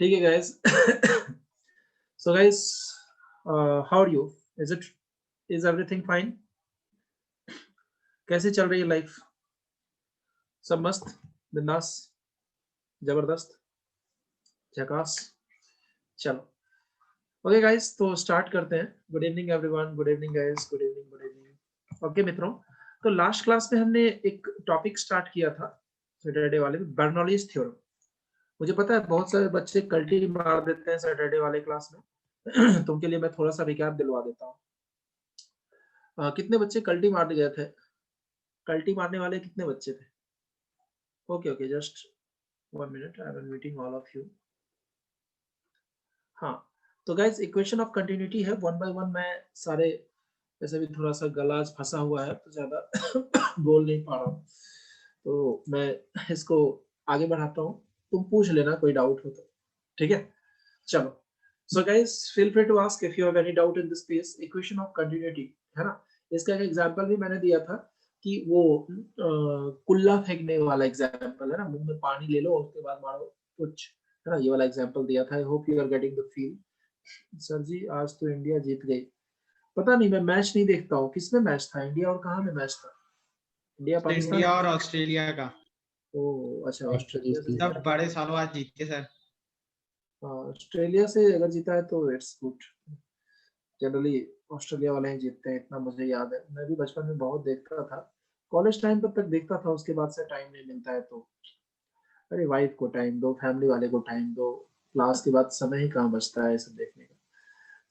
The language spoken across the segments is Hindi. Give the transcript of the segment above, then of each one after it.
ठीक है guys. So guys, how are you? Is everything fine? कैसे चल रही है लाइफ? सब मस्त, बिंदास, जबरदस्त, झकास. चलो ओके गाइस, तो स्टार्ट करते हैं. Good evening everyone, good evening guys, good evening, good evening. Okay मित्रों, तो लास्ट क्लास में हमने एक टॉपिक स्टार्ट किया था सैटरडे वाले में, बर्नौलीज थ्योरम. मुझे पता है बहुत सारे बच्चे कल्टी मार देते हैं सैटरडे वाले क्लास में. तो उनके लिए मैं थोड़ा सा रिकैप दिलवा देता हूँ. कितने बच्चे कल्टी मारने गए थे? कल्टी मारने वाले कितने बच्चे थे? Okay okay, just 1 minute, I am meeting all of you. हाँ, तो गाइस इक्वेशन ऑफ कंटिन्यूटी है. वन बाय वन मैं सारे, ऐसे भी थोड़ा सा गला आज फंसा हुआ है तो ज्यादा बोल नहीं पा रहा हूँ, तो मैं इसको आगे बढ़ाता हूँ. तुम पूछ लेना कोई डाउट हो तो, ठीक है. चलो, so guys feel free to ask if you have any doubt in this case. Equation of continuity है ना, इसका एक एग्जांपल भी मैंने दिया था कि वो कुल्ला फेंकने वाला एग्जांपल है ना, मुंह में पानी ले लो उसके बाद मारो कुछ, है ना, ये वाला एग्जांपल दिया था. I hope you are getting the feel. Sir ji आज तो इंडिया जीत गई. पता नहीं, मैं मैच नहीं देखता हूँ. किसमें मैच था? इंडिया और कहाँ में मैच था? इंडिया पाकिस्तान, इंडिया और ऑस्ट्रेलिया का. ओ अच्छा, ऑस्ट्रेलिया से तब बड़े सालों बाद जीत के सर. ऑस्ट्रेलिया से अगर जीता है तो इट्स गुड. जनरली ऑस्ट्रेलिया वाले ही जीतते हैं, इतना मुझे याद है. मैं भी बचपन में बहुत देखता था, कॉलेज टाइम तक देखता था, उसके बाद से टाइम नहीं मिलता है. तो अरे वाइफ को टाइम दो, फैमिली वाले को टाइम दो, क्लास के बाद समय ही कहाँ बचता है सब देखने का.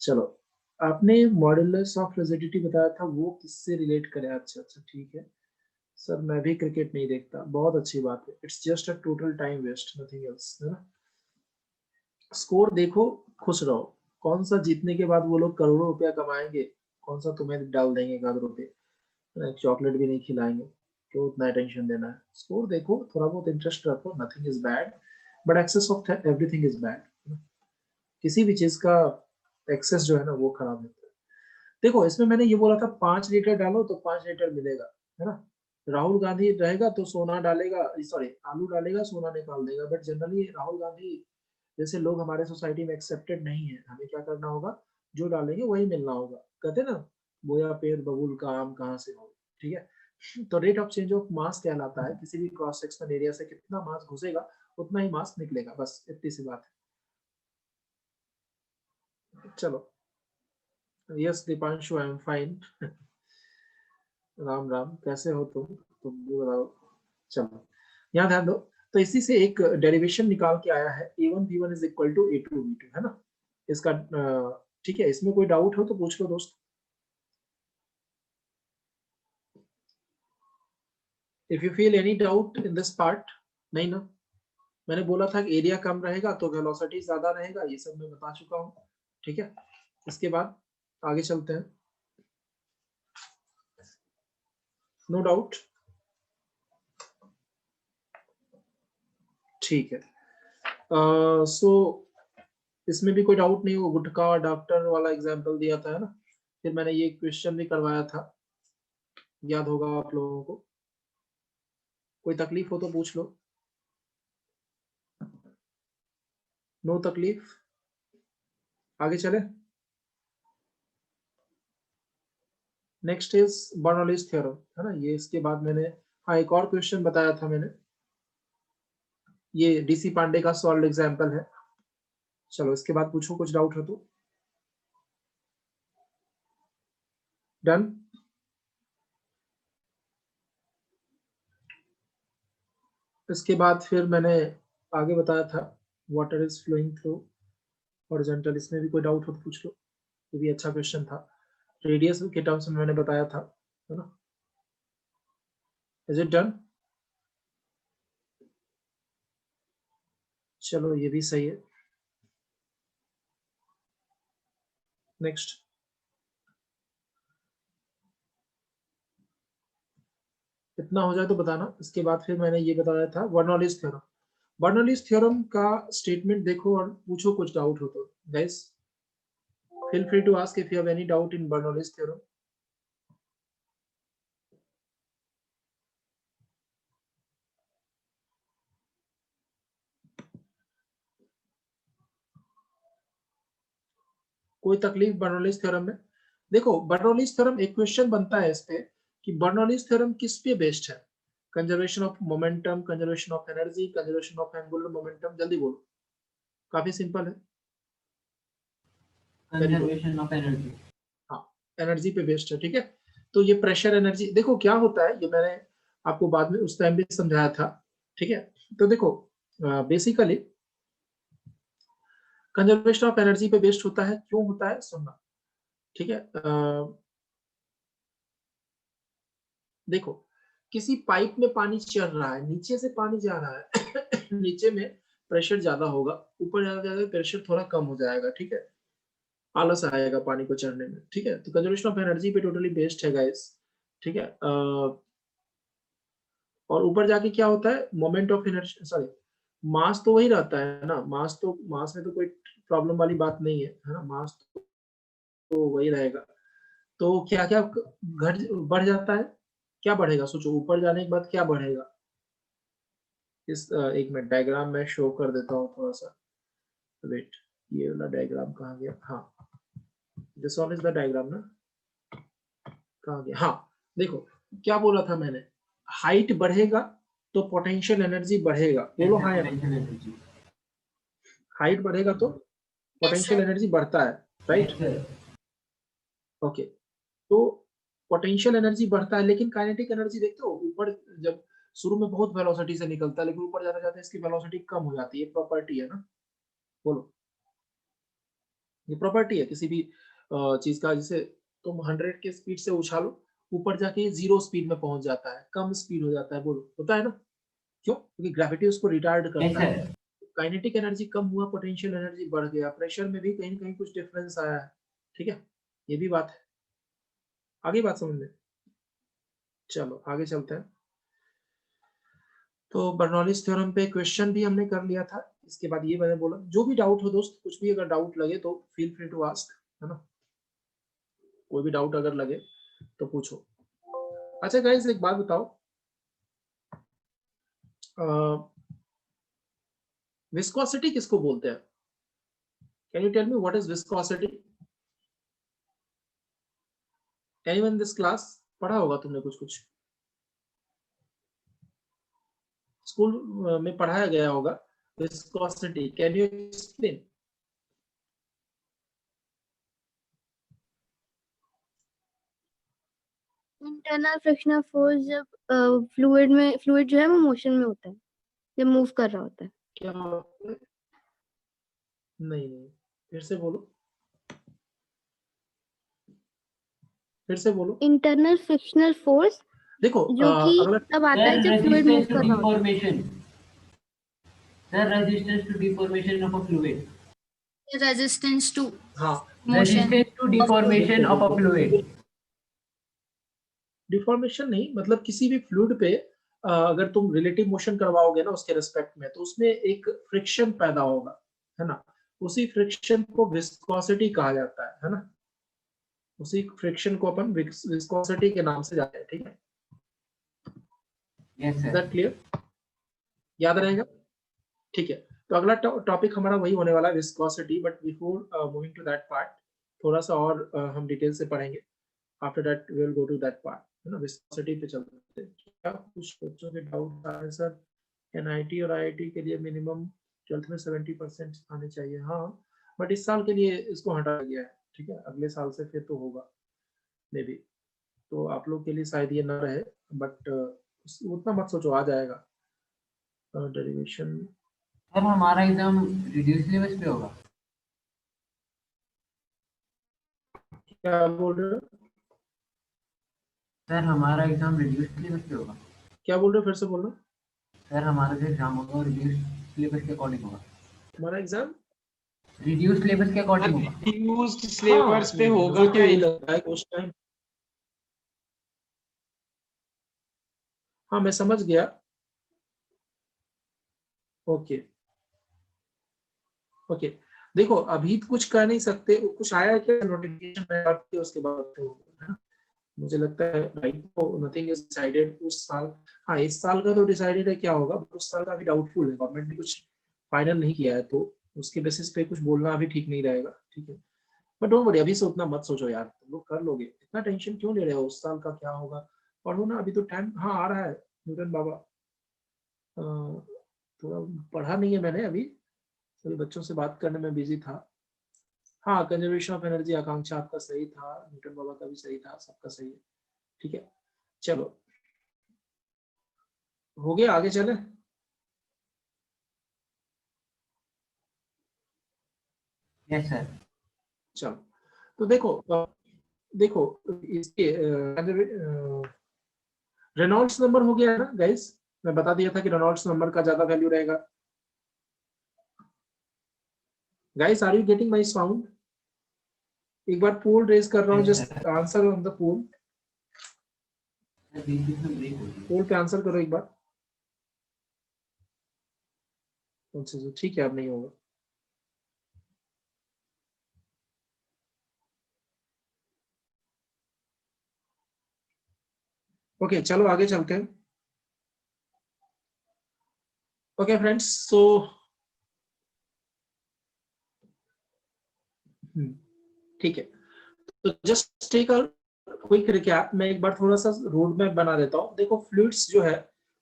चलो, आपने मॉडुलस ऑफ रिजिडिटी बताया था, वो किससे रिलेट करे? अच्छा अच्छा ठीक है सर, मैं भी क्रिकेट नहीं देखता. बहुत अच्छी बात है. It's just a total time waste, nothing else, है ना. स्कोर देखो, खुश रहो. कौन सा जीतने के बाद वो लोग करोड़ों रुपया कमाएंगे, कौन सा तुम्हें डाल देंगे 1 रुपए, चॉकलेट भी नहीं खिलाएंगे. क्यों उतना टेंशन देना है? स्कोर देखो, थोड़ा बहुत इंटरेस्ट रखो, nothing is bad, but excess of everything is bad. किसी भी चीज का एक्सेस जो है ना वो खराब होता है. देखो इसमें मैंने ये बोला था 5 लीटर डालो तो 5 लीटर मिलेगा, है ना. राहुल गांधी रहेगा तो सोना डालेगा, सॉरी आलू डालेगा सोना निकाल देगा. बट जनरली राहुल गांधी जैसे लोग हमारे सोसाइटी में एक्सेप्टेड नहीं है. हमें क्या करना होगा? जो डालेंगे वही मिलना होगा. कहते ना, बोया पेड़ बबूल का आम कहाँ से हो. ठीक है, तो rate of change of mass कहलाता है. किसी भी क्रॉस सेक्शनल एरिया से कितना मास घुसेगा उतना ही मास निकलेगा, बस इतनी सी बात है. चलो, yes Deepanshu, I am fine. Ram Ram, कैसे हो तुम भी बताओ. चलो, यहाँ ध्यान दो. तो इसी से एक डेरिवेशन निकाल के आया है, a1 b1 is equal to a2 b2, है ना. इसका ठीक है, इसमें कोई डाउट हो तो पूछ लो दोस्त. If you feel any doubt in this part. नहीं ना, मैंने बोला था कि एरिया कम रहेगा तो वेलोसिटी ज्यादा रहेगा, ये सब मैं बता चुका हूँ. ठीक है, इसके बाद आगे चलते हैं. नो डाउट, ठीक है. सो इसमें भी कोई डाउट नहीं हो. गुटखा और डॉक्टर वाला एग्जांपल दिया था, है ना. फिर मैंने ये क्वेश्चन भी करवाया था, याद होगा आप लोगों को. कोई तकलीफ हो तो पूछ लो. नो तकलीफ, आगे चले. नेक्स्ट इज बर्नौलीज थ्योरम, है ना. ये इसके बाद मैंने, हाँ एक और क्वेश्चन बताया था मैंने, ये डीसी पांडे का सॉल्व एग्जांपल है. चलो इसके बाद पूछो, कुछ डाउट हो तो. डन. इसके बाद फिर मैंने आगे बताया था water is flowing through horizontal. इसमें भी कोई डाउट हो तो पूछ लो, ये भी अच्छा क्वेश्चन था. रेडियस के टर्म्स में मैंने बताया था, है ना. Is it done? चलो ये भी सही है. नेक्स्ट, इतना हो जाए तो बताना. इसके बाद फिर मैंने ये बताया था बर्नौलीज थ्योरम. बर्नौलीज थ्योरम का स्टेटमेंट देखो और पूछो, कुछ डाउट हो तो. Guys feel free to ask if you have any doubt in Bernoulli's theorem. कोई तकलीफ बर्नौलीज थ्योरम में? देखो बर्नौलीज थ्योरम एक क्वेश्चन बनता है इस पे कि बर्नौलीज थ्योरम किस पे बेस्ड है? Conservation of momentum, conservation of energy, conservation of angular momentum, जल्दी बोलो। काफी सिंपल है। Conservation of energy. हाँ, एनर्जी पे बेस्ड है, ठीक है। तो ये प्रेशर एनर्जी, देखो क्या होता है, ये मैंने आपको बाद में उस टाइम भी समझाया था, ठीक है। तो देखो बेसिकली कंजर्वेशन ऑफ एनर्जी पे बेस्ड होता है, क्यों होता है सुनना, ठीक है। देखो किसी पाइप में पानी चल रहा है, नीचे से पानी जा रहा है नीचे में प्रेशर ज्यादा होगा, ऊपर ज्यादा जाएगा प्रेशर थोड़ा कम हो जाएगा, ठीक है। आलस आएगा पानी को चढ़ने में, ठीक है। तो कंजर्वेशन ऑफ एनर्जी पे टोटली बेस्ड है गाइस, ठीक है। और ऊपर जाके क्या होता है, moment of inertia, sorry mass तो वही रहता है ना, मास में तो कोई प्रॉब्लम वाली बात नहीं है ना, मास तो वही रहेगा। तो क्या क्या घट बढ़ जाता है, क्या बढ़ेगा सोचो, ऊपर जाने के बाद क्या बढ़ेगा? इस एक मिनट डायग्राम में शो कर देता हूँ थोड़ा सा, वेट, ये वाला डायग्राम कहाँ गया? हाँ, this one is the diagram ना, कहाँ गया? हाँ देखो क्या बोला था मैंने, हाइट बढ़ेगा तो पोटेंशियल एनर्जी बढ़ेगा, बोलो हाँ या नहीं? हाइट बढ़ेगा तो पोटेंशियल एनर्जी बढ़ता है, राइट? ओके, तो पोटेंशियल एनर्जी बढ़ता है, लेकिन काइनेटिक एनर्जी देखते हो, ऊपर जब शुरू में बहुत वेलोसिटी से निकलता है, लेकिन ऊपर जाते जाते इसकी वेलोसिटी कम हो जाती है, ये प्रॉपर्टी है ना, बोलो। ये प्रॉपर्टी है किसी भी चीज का, जैसे तुम 100 के स्पीड से उछालो, ऊपर जाके 0 स्पीड में पहुंच जाता है, कम स्पीड हो जाता है, बोलो होता है ना, क्यों? क्योंकि ग्रेविटी उसको रिटार्ड करता है। काइनेटिक एनर्जी कम हुआ, पोटेंशियल एनर्जी बढ़ गया, प्रेशर में भी कहीं ना कहीं कुछ डिफरेंस आया है, ठीक है, ये भी बात है। आगे बात समझ में, चलो आगे चलते हैं। तो बर्नौलीज थ्योरम पे क्वेश्चन भी हमने कर लिया था, इसके बाद ये मैंने बोला जो भी डाउट हो दोस्त, कुछ भी अगर डाउट लगे तो फील फ्री टू आस्क, है ना, कोई भी डाउट अगर लगे तो पूछो। अच्छा गाइस एक बात बताओ, विस्कोसिटी किसको बोलते हैं? Can you tell me what is viscosity? Anyone in this class पढ़ा होगा तुमने कुछ कुछ, स्कूल में पढ़ाया गया होगा viscosity, can you explain? Internal frictional force जब फ्लूइड जो है वो मोशन में होता है, जब मूव कर रहा होता है। क्या नहीं, फिर से बोलो, फिर से बोलो। इंटरनल फ्रिक्शनल फोर्स देखो जो कि अगला तब आता है जब फ्लूइड मूव कर रहा होता है। The resistance to deformation of a fluid. Resistance to हाँ, motion. Resistance to deformation of a fluid. Deformation नहीं, मतलब किसी भी फ्लूइड पे अगर तुम रिलेटिव मोशन करवाओगे ना उसके रिस्पेक्ट में, तो उसमें एक फ्रिक्शन पैदा होगा, है ना, उसी फ्रिक्शन को विस्कोसिटी कहा जाता है ना, उसी फ्रिक्शन को अपन विस्कोसिटी के नाम से जानते हैं, ठीक है। Yes sir. दैट क्लियर, याद रहेगा, ठीक है। तो अगला टॉपिक हमारा वही होने वाला है, viscosity, but before moving to that part थोड़ा सा और हम डिटेल से पढ़ेंगे, after that we will go to that part, है ना। विस्कोसिटी पे चलते हैं। क्या कुछ बच्चों के डाउट आ रहे सर? एनआईटी और आईआईटी के लिए मिनिमम 12th में 70% आने चाहिए, हाँ, बट इस साल के लिए इसको हटाया गया है, ठीक है, अगले साल से फिर तो होगा मे बी, तो आप लोग के लिए शायद ये ना रहे, बट उतना मत सोचो, आ जाएगा डेरिवेशन। सर हमारा एग्जाम रिड्यूस सिलेबस पे होगा। क्या बोल रहे हो? सर हमारा एग्जाम रिड्यूस सिलेबस पे होगा। क्या बोल रहे हो, फिर से बोलो। सर हमारा जो एग्जाम होगा रिड्यूस सिलेबस के अकॉर्डिंग होगा। तुम्हारा एग्जाम रिड्यूस सिलेबस के अकॉर्डिंग होगा। रिड्यूस्ड सिलेबस पे होगा मुझे क्या? यही लगता है कि उस टाइम, हाँ मैं समझ गया, ओके ओके। देखो अभी कुछ कर नहीं सकते, कुछ आया क्या नोटिफिकेशन में उसके बाद तो, है ना? मुझे लगता है राइट, तो नथिंग इज डिसाइडेड उस साल। हाँ इस साल का तो डिसाइडेड है क्या होगा, उस साल का भी डाउटफुल है, गवर्नमेंट ने कुछ फाइनल नहीं किया है, तो उसके बेसिस पे कुछ बोलना अभी ठीक नहीं रहेगा, ठीक है। बट डोंट वरी, अभी से उतना मत सोचो यार, तुम लोग कर लोगे, इतना टेंशन क्यों ले रहे हो, उस साल का क्या होगा, पढ़ो ना, अभी तो टाइम। हाँ आ रहा है न्यूटन बाबा, थोड़ा पढ़ा नहीं है मैंने अभी बच्चों से बात करने में बिजी था। हाँ कंजर्वेशन ऑफ एनर्जी आकांक्षा आपका सही था, न्यूटन बाबा का भी सही था, सबका सही है, ठीक है। चलो हो गया, आगे चले। Yes sir. चलो तो देखो इसके रेनॉल्ड्स नंबर हो गया ना गाइस, मैं बता दिया था कि रेनॉल्ड्स नंबर का ज्यादा वैल्यू रहेगा। Guys are you getting my sound? एक बार पोल रेज कर रहा हूँ, just answer on the poll, poll पे आंसर करो एक बार। अच्छा ठीक है, अब नहीं होगा। ओके चलो आगे चलते हैं। ओके फ्रेंड्स, सो ठीक है, तो just take a quick recap. मैं एक बार थोड़ा सा रोड मैप बना देता हूँ। देखो फ्लूइड्स जो है,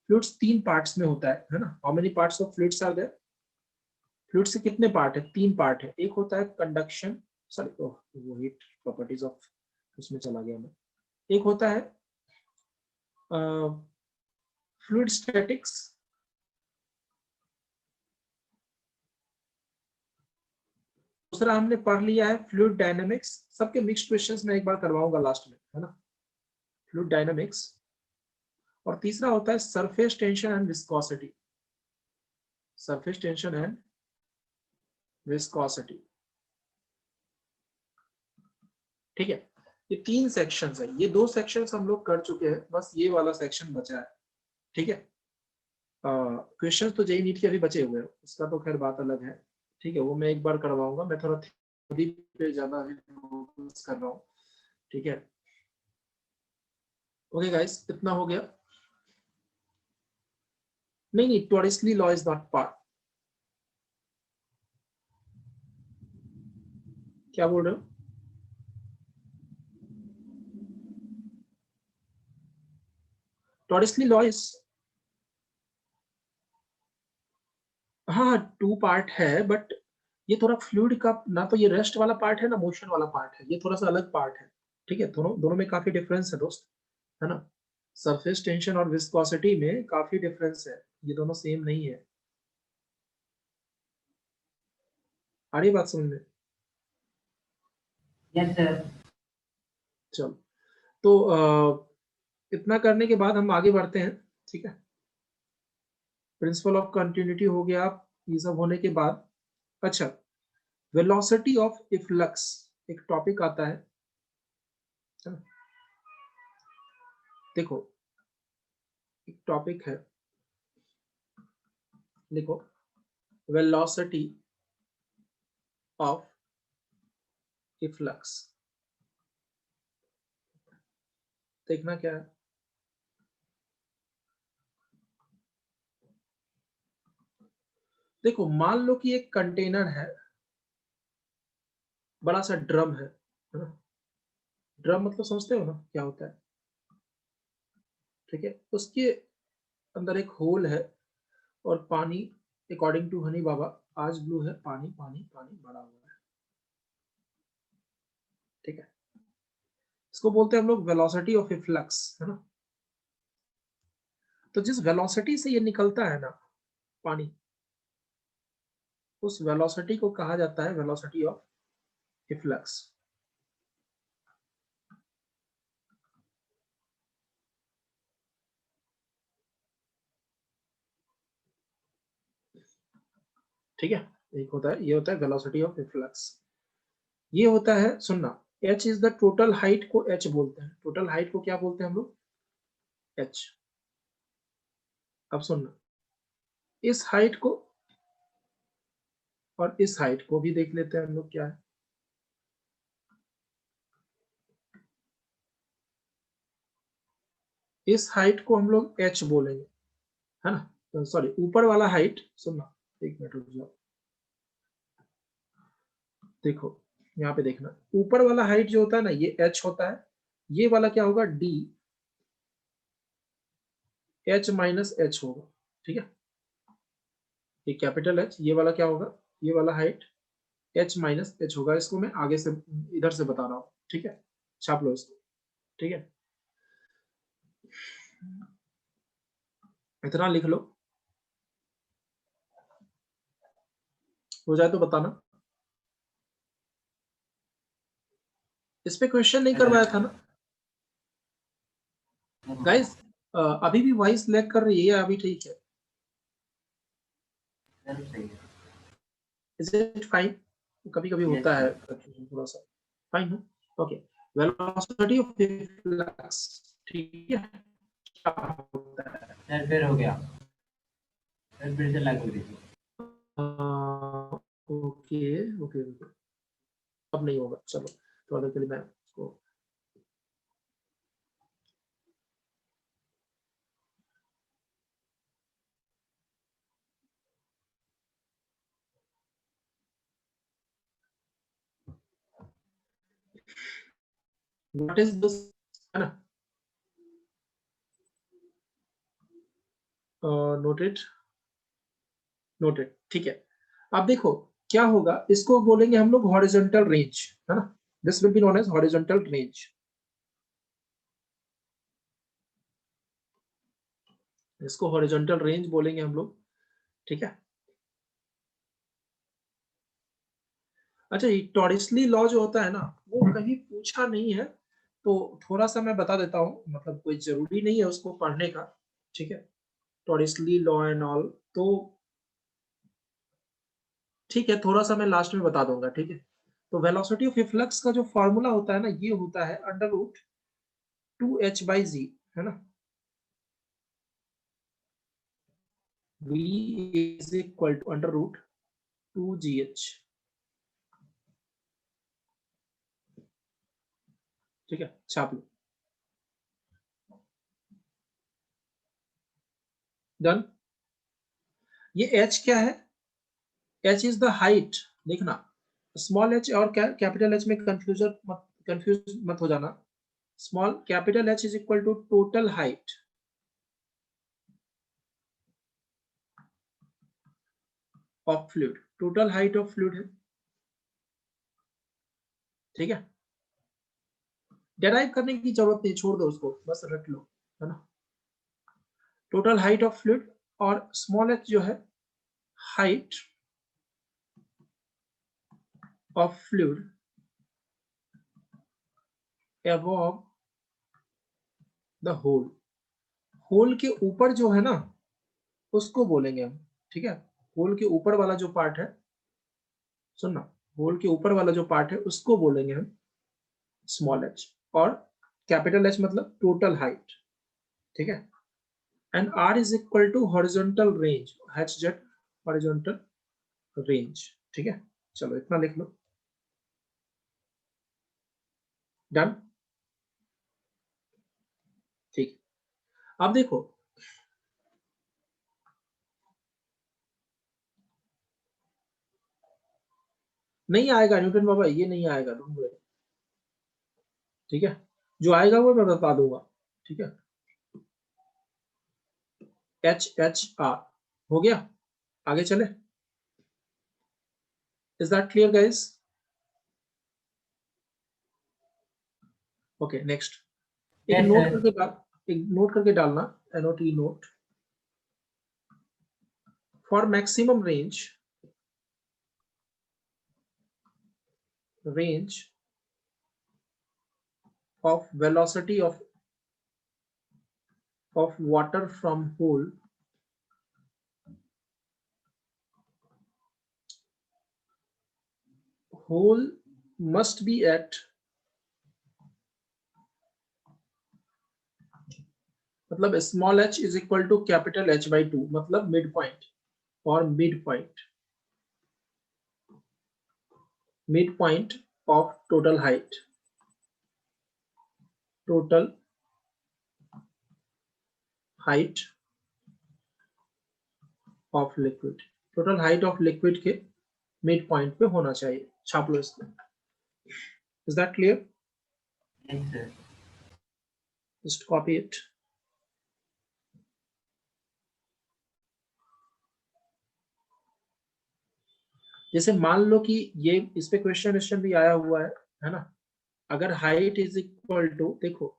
फ्लूइड्स 3 पार्ट्स में होता है ना। How many parts of fluids are there? Fluids के कितने पार्ट है? 3 पार्ट है। एक होता है कंडक्शन, सॉरी वो हीट प्रॉपर्टीज ऑफ, उसमें चला गया मैं। एक होता है फ्लूइड स्टैटिक्स, दूसरा हमने पढ़ लिया है फ्लूइड डायनामिक्स। सबके मिक्स्ड क्वेश्चंस मैं एक बार करवाऊंगा लास्ट में, है ना, फ्लूइड डायनामिक्स। और तीसरा होता है surface tension and viscosity, surface tension and viscosity, ठीक है। ये 3 सेक्शंस है, ये 2 सेक्शंस हम लोग कर चुके हैं, बस ये वाला सेक्शन बचा है, ठीक है। क्वेश्चंस तो जेईई नीट के अभी बचे हुए हैं, उसका तो खैर बात अलग है, ठीक है, वो मैं एक बार करवाऊंगा। मैं थोड़ा थ्योरी पे ज्यादा फोकस कर रहा हूँ, ठीक है। ओके गाइस, इतना हो गया। नहीं, टॉरिस्ली लॉ इज नॉट पार्ट। क्या बोल रहे हो? टॉरिस्ली लॉ इज, हाँ 2 पार्ट है, बट ये थोड़ा फ्लूइड का ना, तो ये रेस्ट वाला पार्ट है ना मोशन वाला पार्ट है, ये थोड़ा सा अलग पार्ट है, ठीक है। दोनों दोनों में काफी डिफरेंस है दोस्त, है ना। सरफेस टेंशन और विस्कोसिटी में काफी डिफरेंस है, ये दोनों सेम नहीं है। आ रही बात समझ में? Yes sir. चलो तो इतना करने के बाद हम आगे बढ़ते हैं, ठीक है। प्रिंसिपल ऑफ कंटिन्यूटी हो गया, ये सब होने के बाद अच्छा वेलोसिटी ऑफ इफ्लक्स एक टॉपिक आता है। देखो एक टॉपिक है, देखो वेलोसिटी ऑफ इफ्लक्स, देखना क्या है। देखो मान लो कि एक कंटेनर है, बड़ा सा ड्रम है ना। ड्रम मतलब समझते हो ना क्या होता है, ठीक है। उसके अंदर एक होल है और पानी, अकॉर्डिंग टू हनी बाबा, आज ब्लू है, पानी पानी पानी भरा हुआ है, ठीक है। इसको बोलते हैं हम लोग वेलोसिटी ऑफ इफ्लक्स, है ना। तो जिस वेलोसिटी से ये निकलता है ना पानी, उस वेलोसिटी को कहा जाता है वेलोसिटी ऑफ इफ्लक्स। ठीक है, एक होता है, ये होता है वेलोसिटी ऑफ इफ्लक्स। ये होता है, सुनना, h is the total height को h बोलते हैं। टोटल हाइट को क्या बोलते हैं हम लोग? h। अब सुनना, इस हाइट को और इस हाइट को भी देख लेते हैं हम लोग क्या है। इस हाइट को हम लोग h बोलेंगे, है ना। सॉरी, ऊपर वाला हाइट, सुनना एक मिनट रुक जाओ। देखो यहाँ पे देखना, ऊपर वाला हाइट जो होता है ना ये h होता है, ये वाला क्या होगा d h माइनस h होगा, ठीक है, ये कैपिटल H, ये वाला क्या होगा, ये वाला हाइट h माइनस h होगा। इसको मैं आगे से इधर से बता रहा हूँ, ठीक है, छाप लो इसको, ठीक है, इतना लिख लो, हो जाए तो बताना। इस पे क्वेश्चन नहीं करवाया था ना गाइस? अभी भी वॉइस लैग कर रही है, अभी ठीक है? Is it fine? कभी कभी होता है थोड़ा सा, फाइन है, ओके। वेलोसिटी ऑफ फ्लक्स, ठीक है, क्या होता है? सर फिर हो गया, सर फिर से लागू दीजिए। ओके ओके ओके, अब नहीं होगा, चलो थोड़ा देर के लिए मैं इसको व्हाट इज दिस, है ना, नोटेड नोटेड, ठीक है। अब देखो क्या होगा, इसको बोलेंगे हम लोग हॉरिजॉन्टल रेंज, है ना, this will be known as horizontal range, इसको हॉरिजॉन्टल रेंज बोलेंगे हम लोग, ठीक है। अच्छा, ये टॉरिस्ली लॉ जो होता है ना, वो कहीं पूछा नहीं है, तो थोड़ा सा मैं बता देता हूँ, मतलब कोई जरूरी नहीं है उसको पढ़ने का, ठीक है, टॉरिस्ली लॉ एंड ऑल, तो ठीक है, थोड़ा सा मैं लास्ट में बता दूंगा, ठीक है। तो वेलोसिटी ऑफ फ्लक्स का जो फॉर्मूला होता है ना, ये होता है अंडर रूट 2h/g, है ना, v is equal to under root 2gh, ठीक है, छाप लो, डन। ये h क्या है, h इज द हाइट, देखना स्मॉल h और कैपिटल H में कंफ्यूज मत हो जाना, small capital H is equal to total height of fluid, total height of fluid है, ठीक है, डेराइव करने की जरूरत नहीं, छोड़ दो उसको, बस रट लो, है ना, टोटल हाइट ऑफ फ्लूइड, और स्मॉल h जो है height of fluid above the hole, hole के ऊपर जो है ना उसको बोलेंगे हम, ठीक है, होल के ऊपर वाला जो पार्ट है, सुनना, होल के ऊपर वाला जो पार्ट है उसको बोलेंगे हम स्मॉल h, और कैपिटल H मतलब टोटल हाइट, ठीक है, and r is equal to horizontal range, hz horizontal range, ठीक है, चलो इतना लिख लो, डन, ठीक। अब देखो नहीं आएगा न्यूटन बाबा, ये नहीं आएगा, डोंट वरी, ठीक है, जो आएगा वो मैं बता दूंगा, ठीक है, HHR हो गया, आगे चले, is that clear guys? Okay next, एक नोट करके डाल, एक नोट करके डालना, NOT note, for maximum range of velocity of water from whole must be at, मतलब small h is equal to capital H/2, मतलब मिड पॉइंट, और mid point of total height of liquid, total height of liquid के मिड पॉइंट पे होना चाहिए, छाप लो इसको, Is that clear? Yes, sir. Just copy it. जैसे मान लो कि ये इस पे क्वेश्चन भी आया हुआ है ना, अगर हाइट इज इक्वल टू, देखो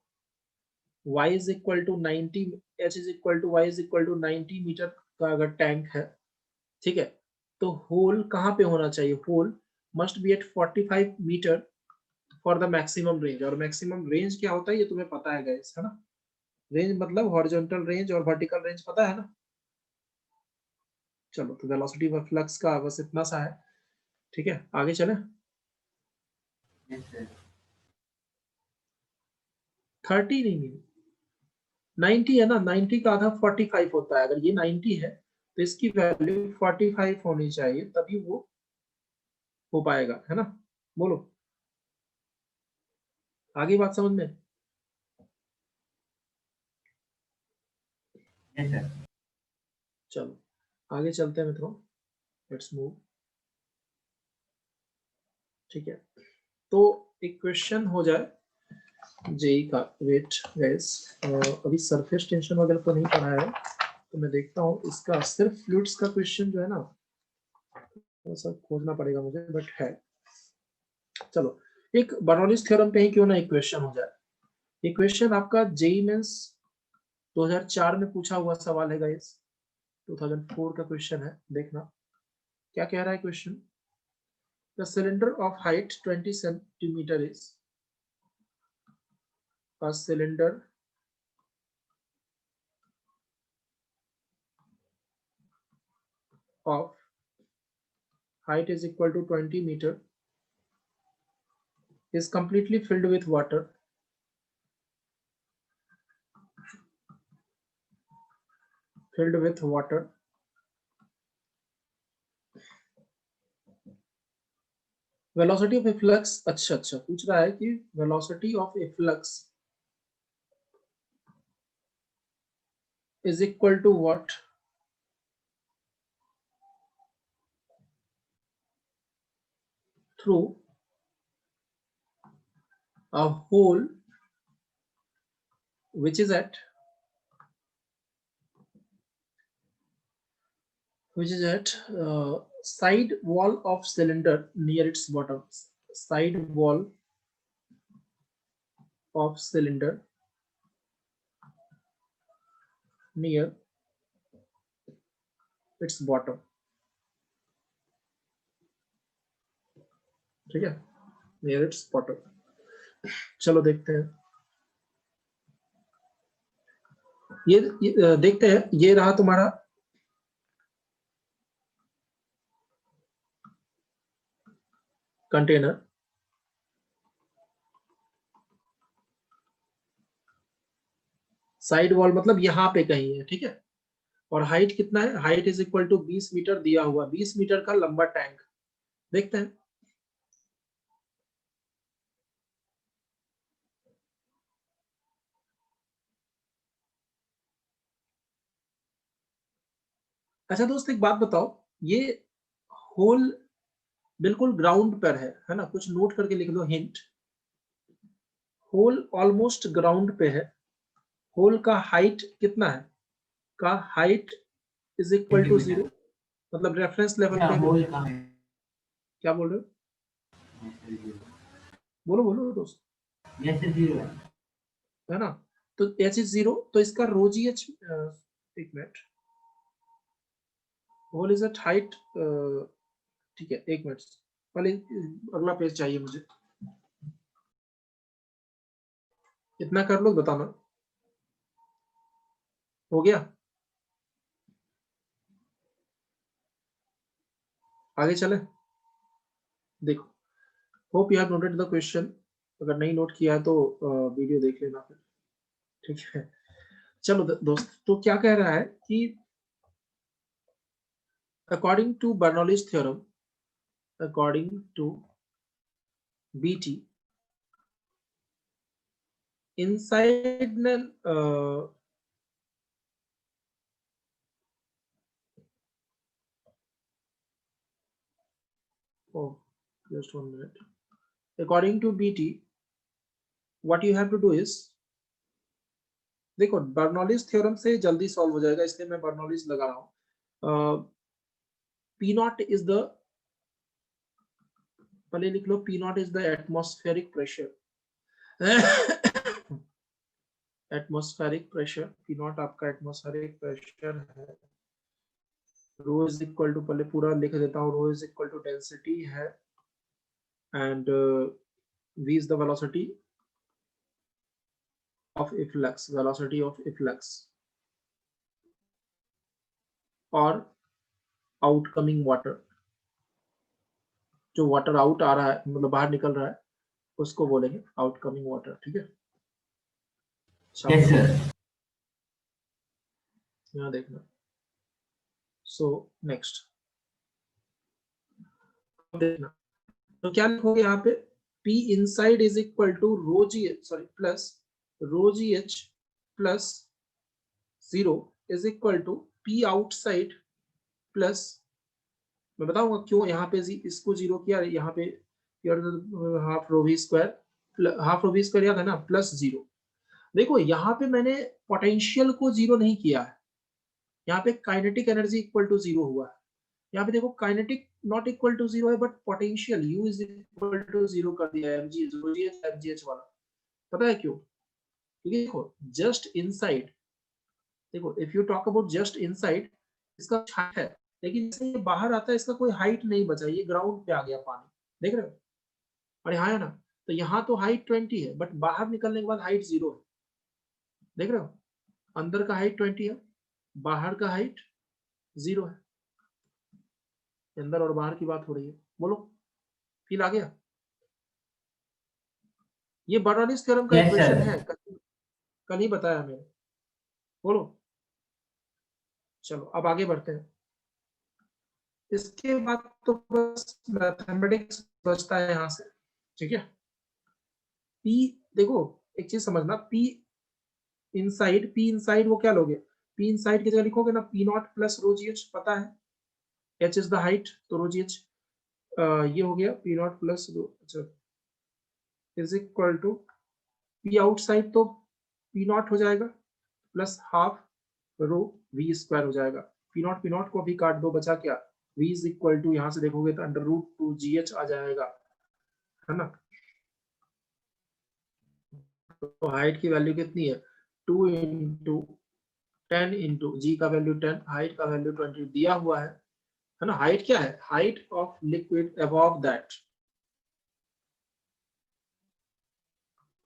y is equal to 90, h is equal to y is equal to 90 metre का अगर टैंक है, ठीक है, तो होल कहाँ पे होना चाहिए? Hole must be at 45 metre for the maximum range. और मैक्सिमम रेंज क्या होता है ये तुम्हें पता है गाइस, है ना? रेंज मतलब हॉरिजॉन्टल रेंज और वर्टिकल रेंज पता है ना? चलो, तो वेलोसिटी ऑफ फ्लक्स का बस इतना सा है, ठीक है, आगे चले। Yes, sir. 30 नहीं, 90 है ना, 90 का आधा 45 होता है। अगर ये 90 है तो इसकी वैल्यू 45 होनी चाहिए, तभी वो हो पाएगा, है ना? बोलो, आगे बात समझ में? Yes, sir. चलो आगे चलते हैं मित्रों, लेट्स मूव। ठीक है, तो एक क्वेश्चन हो जाए जेई का। वेट गाइस, अभी सरफेस टेंशन वगैरह तो नहीं पढ़ा है, तो मैं देखता हूँ इसका सिर्फ फ्लूइड्स का क्वेश्चन जो है ना, ऐसा खोजना पड़ेगा मुझे, बट है। चलो, एक बर्नौलीज थ्योरम पे ही क्यों ना एक क्वेश्चन हो जाए। ये क्वेश्चन आपका जेई मेंस 2004 में पूछा हुआ सवाल है गाइस, 2004 का क्वेश्चन है, देखना क्या कह रहा है question. The cylinder of height 20 centimetre is a cylinder of height is equal to 20 meter is completely filled with water. Filled with water. Velocity of efflux, अच्छा पूछ रहा है कि velocity of efflux is equal to what? Through a hole which is at side wall of cylinder near its bottom. Side wall of cylinder near its bottom. ठीक है, near its bottom. चलो देखते हैं, ये देखते हैं। ये रहा तुम्हारा कंटेनर, साइड वॉल मतलब यहाँ पे कहीं है, ठीक है, और हाइट कितना है? Height is equal to 20 metre दिया हुआ, 20 मीटर का लंबा टैंक। देखते हैं, अच्छा दोस्त एक बात बताओ, ये होल बिल्कुल ग्राउंड पर है ना? कुछ नोट करके लिख दो, हिंट। होल ऑलमोस्ट ग्राउंड पे है, होल का हाइट कितना है? का हाइट इज इक्वल टू 0, मतलब रेफरेंस लेवल पे होल कहाँ है? क्या बोल रहे हो? बोलो बोलो दोस्त। Yes, sir, 0 है ना? तो एच इज 0, तो इसका रो जी एच, एक minute, hole is at height, ठीक है, एक मिनट, पहले अगला पेज चाहिए मुझे, इतना कर लो, बताना हो गया? आगे चले, देखो, hope you have noted the question. अगर नहीं नोट किया है तो वीडियो देख लेना फिर, ठीक है। चलो दोस्त, तो क्या कह रहा है कि according to Bernoulli's theorem, according to BT, inside oh just 1 minute, according to BT, what you have to do is, देखो बर्नौलीज थ्योरम से जल्दी सॉल्व हो जाएगा, इसलिए मैं बर्नौलीज लगा रहा हूँ। P नॉट इज द, पहले लिख लो, P not is the atmospheric pressure. Atmospheric pressure, P not आपका एटमॉस्फेरिक प्रेशर है। रो इज इक्वल टू, पहले पूरा लिख देता हूँ, रो इज इक्वल टू डेंसिटी है, and V is the velocity of efflux, velocity of efflux, और outcoming water, जो वाटर आउट आ रहा है, मतलब बाहर निकल रहा है, उसको बोलेंगे आउटकमिंग वाटर। ठीक है, Yes, sir. यहाँ देखना। सो नेक्स्ट देखना, तो क्या लिखोगे यहाँ पे, P inside is equal to rho g, sorry, plus rho gh plus 0 is equal to P outside plus, मैं बताऊंगा क्यों यहाँ पे इसको 0 किया, यहाँ पे हाफ रो वी स्क्वायर याद है ना, प्लस 0। देखो यहाँ पे मैंने पोटेंशियल को 0 नहीं किया है, यहाँ पे काइनेटिक एनर्जी इक्वल टू 0 हुआ है। यहाँ पे देखो काइनेटिक नॉट इक्वल टू 0 है, but potential U is equal to 0 कर दिया है, mgh वाला। पता है क्यों? क्योंकि देखो जस्ट इनसाइड, देखो if you talk about just inside, इसका हाइट है, लेकिन जैसे ये बाहर आता है इसका कोई हाइट नहीं बचा, ये ग्राउंड पे आ गया पानी, देख रहे हो? और यहाँ है ना, तो यहाँ तो हाइट 20 है, बट बाहर निकलने के बाद हाइट 0 है, देख रहे हो? अंदर का हाइट 20 है, बाहर का हाइट 0 है। अंदर और बाहर की बात हो रही है, बोलो फील आ गया? ये बर्नौलीज थ्योरम का Yes, इक्वेशन sir. है, कल ही बताया मैंने, बोलो। चलो अब आगे बढ़ते हैं, इसके बाद तो बस मैथमेटिक्स बचता है यहाँ से। ठीक है, P देखो एक चीज समझना, P इनसाइड वो क्या लोगे, P इनसाइड की जगह लिखोगे ना P not plus rho g H, पता है H इज द हाइट, तो रो जी एच ये हो गया P नॉट प्लस रो, अच्छा, is equal to P outside, तो P नॉट हो जाएगा plus half rho V square हो जाएगा। P नॉट को भी काट दो, बचा क्या, V इज इक्वल टू, यहाँ से देखोगे तो अंडर रूट 2 GH आ जाएगा, है ना? तो हाइट की वैल्यू कितनी है, 2 इंटू 10 इंटू जी का वैल्यू 10, हाइट का वैल्यू 20 दिया हुआ है ना? हाइट क्या है, height of liquid above that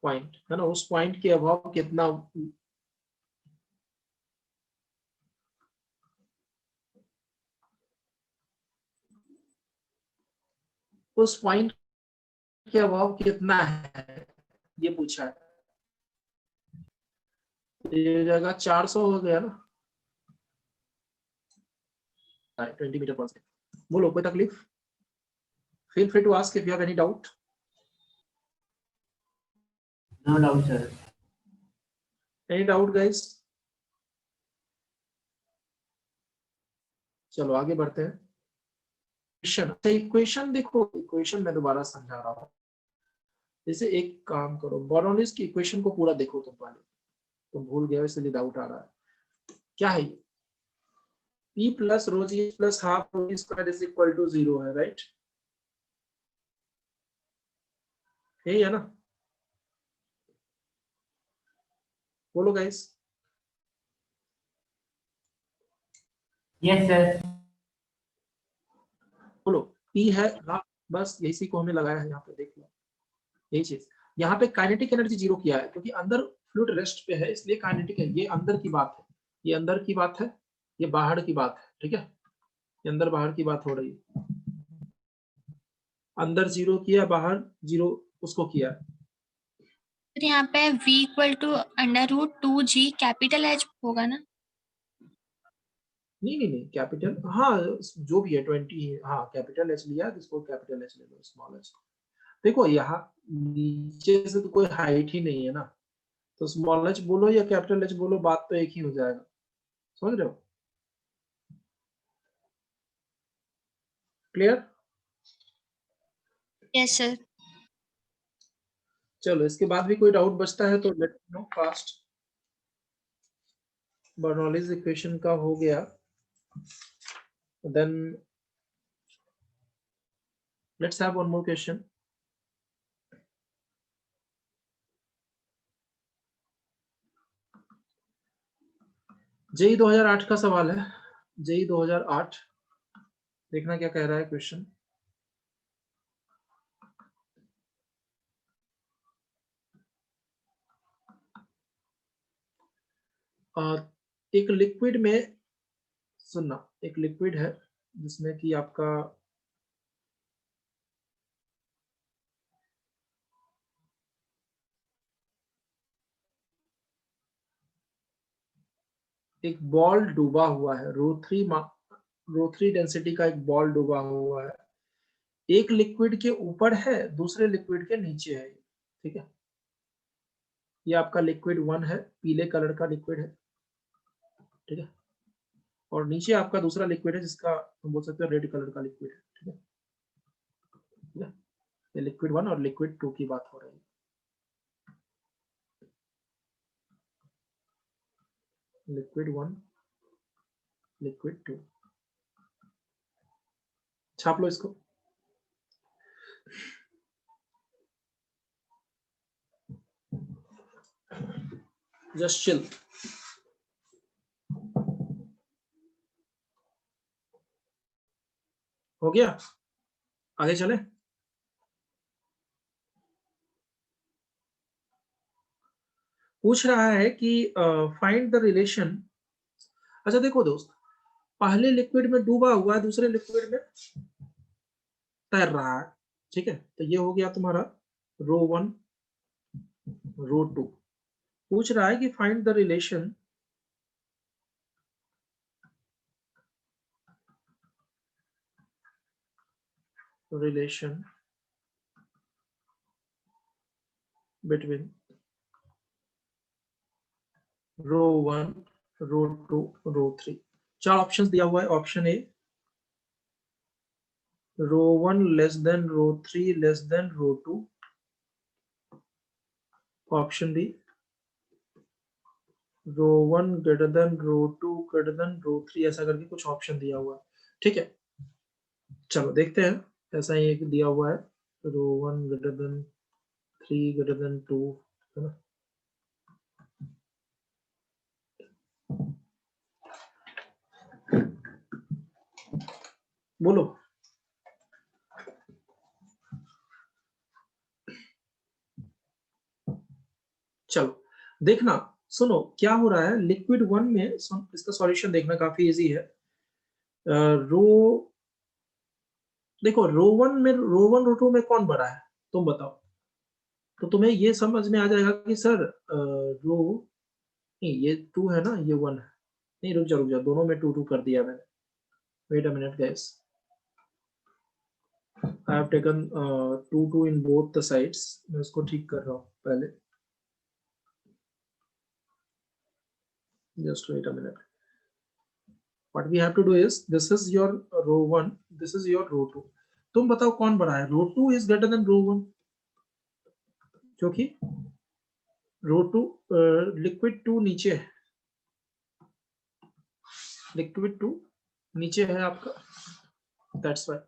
point, है ना? उस पॉइंट के अबव कितना, उस पॉइंट के अबव कितना है, ये पूछा है। ये जगह 400 हो गया ना, 20 मीटर पर सेकंड। बोलो कोई तकलीफ? Feel free to ask if you have any doubt. No doubt, sir. Any doubt guys? चलो आगे बढ़ते हैं। इक्वेशन देखो, इक्वेशन मैं दोबारा समझा रहा हूँ। जैसे एक काम करो, बर्नौलीज की इक्वेशन को पूरा देखो तुम पहले, तुम भूल गए इसलिए डाउट आ रहा है। क्या है ये, P plus rho g plus half rho square is equal to 0 है, राइट? यही है ना? बोलो गाइस। Yes, sir. बोलो P है, हाँ बस इसी को हमें लगाया है यहाँ पे, देख लो यही चीज। यहाँ पे काइनेटिक एनर्जी 0 किया है क्योंकि अंदर फ्लूइड रेस्ट पे है, इसलिए काइनेटिक है। ये अंदर की बात है, ये अंदर की बात है, ये बाहर की बात है। ठीक है, ये अंदर बाहर की बात हो रही है। अंदर 0 किया, बाहर 0 उसको किया। फिर यहाँ पे v equal to under root 2g capital H होगा ना? नहीं कैपिटल, हाँ जो भी है 20, हाँ कैपिटल एच लिया, इसको कैपिटल एच ले लो, स्मॉल एच। देखो यहाँ नीचे से तो कोई हाइट ही नहीं है ना, तो स्मॉल एच बोलो या कैपिटल एच बोलो, बात तो एक ही हो जाएगा। समझ रहे हो? क्लियर? Yes sir. चलो इसके बाद भी कोई डाउट बचता है तो let know fast. Bernoulli's equation का हो गया, then let's have one more question. JEE 2008 का सवाल है, जेई 2008, देखना क्या कह रहा है क्वेश्चन। एक लिक्विड में, सुनना, एक लिक्विड है जिसमें कि आपका एक बॉल डूबा हुआ है, रो थ्री डेंसिटी का एक बॉल डूबा हुआ है, एक लिक्विड के ऊपर है, दूसरे लिक्विड के नीचे है, ठीक है। ये आपका लिक्विड 1 है, पीले कलर का लिक्विड है, ठीक है, और नीचे आपका दूसरा लिक्विड है जिसका हम बोल सकते हैं रेड कलर का लिक्विड है, ठीक है, ठीक है। ये लिक्विड 1 और लिक्विड 2 की बात हो रही है। लिक्विड 1, लिक्विड 2, छाप लो इसको। Just chill. हो गया, आगे चले। पूछ रहा है कि फाइंड द रिलेशन। अच्छा देखो दोस्त, पहले लिक्विड में डूबा हुआ है, दूसरे लिक्विड में तैर रहा है, ठीक है। तो ये हो गया तुम्हारा रो 1, रो 2। पूछ रहा है कि find the relation between row 1, row 2, row 3। चार ऑप्शंस दिया हुआ है। Option A row 1 less than row 3 less than row 2। Option B row 1 greater than row 2 greater than row 3, ऐसा करके कुछ ऑप्शन दिया हुआ है, ठीक है। चलो देखते हैं। ऐसा ही एक दिया हुआ है, रो 1 ग्रेटर देन 3 ग्रेटर देन 2, है ना। बोलो। चलो देखना, सुनो क्या हो रहा है। लिक्विड 1 में इसका सॉल्यूशन देखना काफी इजी है। रो देखो, रो 1 में, रो 1 रो 2 में कौन बड़ा है तुम बताओ। तो तुम्हें ये समझ में आ जाएगा कि सर रो, नहीं ये 2 है ना, ये 1 है। नहीं रुक जा, दोनों में 2 2 कर दिया मैंने। Wait a minute guys, I have taken 2 2 in both the sides. मैं इसको ठीक कर रहा हूँ पहले, just wait a minute. What we have to do is, this is your row 1, this is your row 2। तुम बताओ कौन बड़ा है। रो 2 इज ग्रेटर देन रो 1, क्योंकि रो 2, लिक्विड 2 नीचे है, लिक्विड 2 नीचे है आपका, दैट्स व्हाई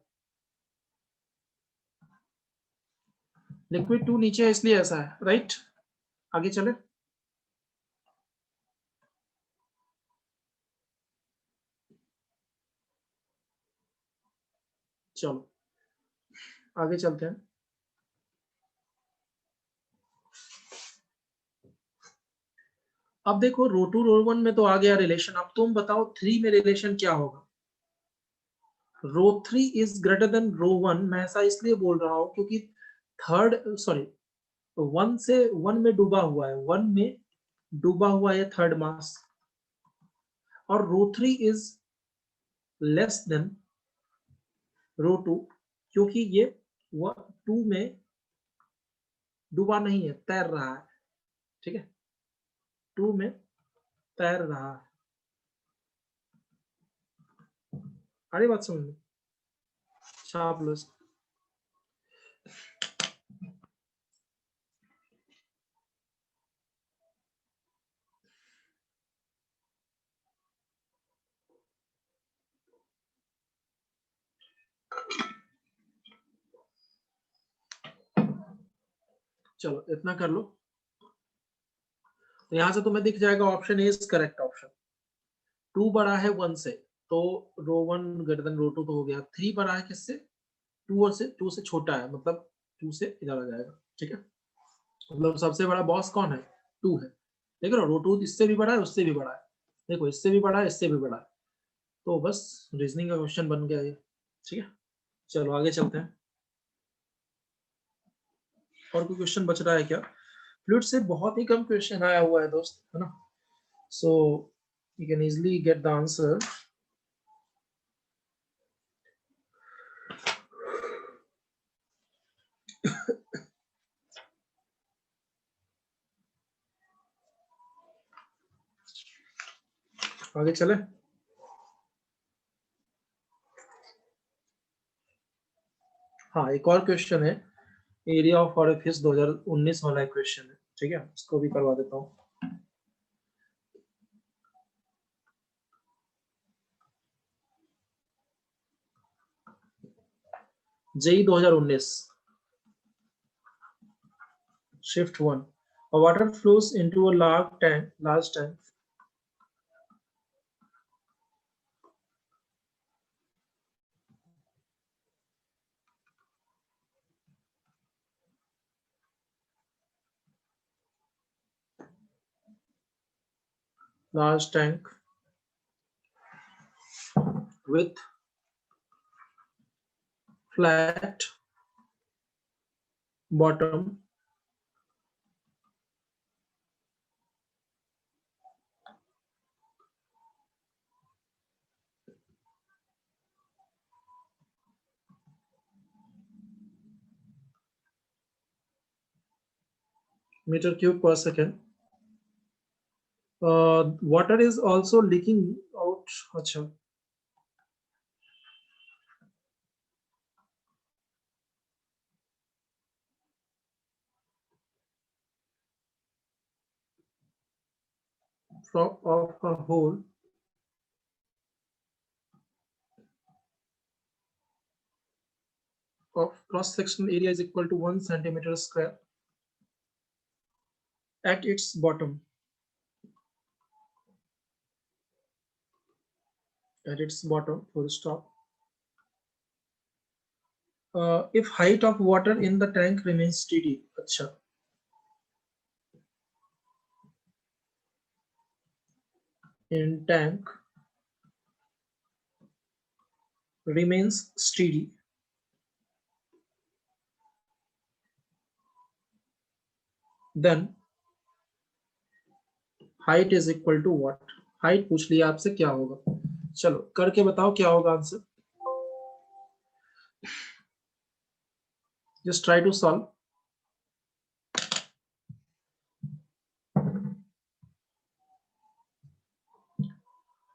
लिक्विड 2 नीचे है, इसलिए ऐसा है, राइट। आगे चले। चलो आगे चलते हैं। अब देखो रो 2 रो 1 में तो आ गया रिलेशन। अब तुम बताओ 3 में रिलेशन क्या होगा। रो 3 इज ग्रेटर देन रो 1। मैं ऐसा इसलिए बोल रहा हूं क्योंकि थर्ड, सॉरी, 1 से 1 में डूबा हुआ है, 1 में डूबा हुआ है थर्ड मास, और रो 3 इज लेस देन रो 2, क्योंकि ये 2 में डूबा नहीं है, तैर रहा है, ठीक है, 2 में तैर रहा है। अरे बात समझ में, छाप लो इसको। चलो इतना कर लो। तो यहाँ से तुम्हें दिख जाएगा option A is correct option. 2 बड़ा है 1 से, तो रो 1 ग्रेटर देन रो 2 तो हो गया। 3 बड़ा है किससे? 2 से छोटा है, मतलब 2 से इधर आ जाएगा। ठीक है, मतलब सबसे बड़ा बॉस कौन है? 2 है। देख रहे हो, रो 2 इससे भी बड़ा है, उससे भी बड़ा है। देखो इससे भी बड़ा है, इससे भी बड़ा है। तो बस रीजनिंग का क्वेश्चन बन गया ये। ठीक है, चलो आगे चलते हैं। और कोई क्वेश्चन बच रहा है क्या? फ्लूइड से बहुत ही कम क्वेश्चन आया हुआ है दोस्त, है ना? So you can easily get the answer. आगे चले। हाँ, एक और क्वेश्चन है, एरिया ऑफ ऑरिफिस 2019 वाला क्वेश्चन है। ठीक है, इसको भी करवा देता हूँ। JEE 2019 shift 1, a water flows into a large tank with flat bottom meter cube per second. Water is also leaking out. अच्छा, from of a hole of cross sectional area is equal to 1 centimeter square at its bottom. At its bottom, full stop. If height of water in the tank remains steady. अच्छा, in tank remains steady, then height is equal to what? Height पूछ लिया आपसे, क्या होगा? चलो करके बताओ क्या होगा answer. Just try to solve.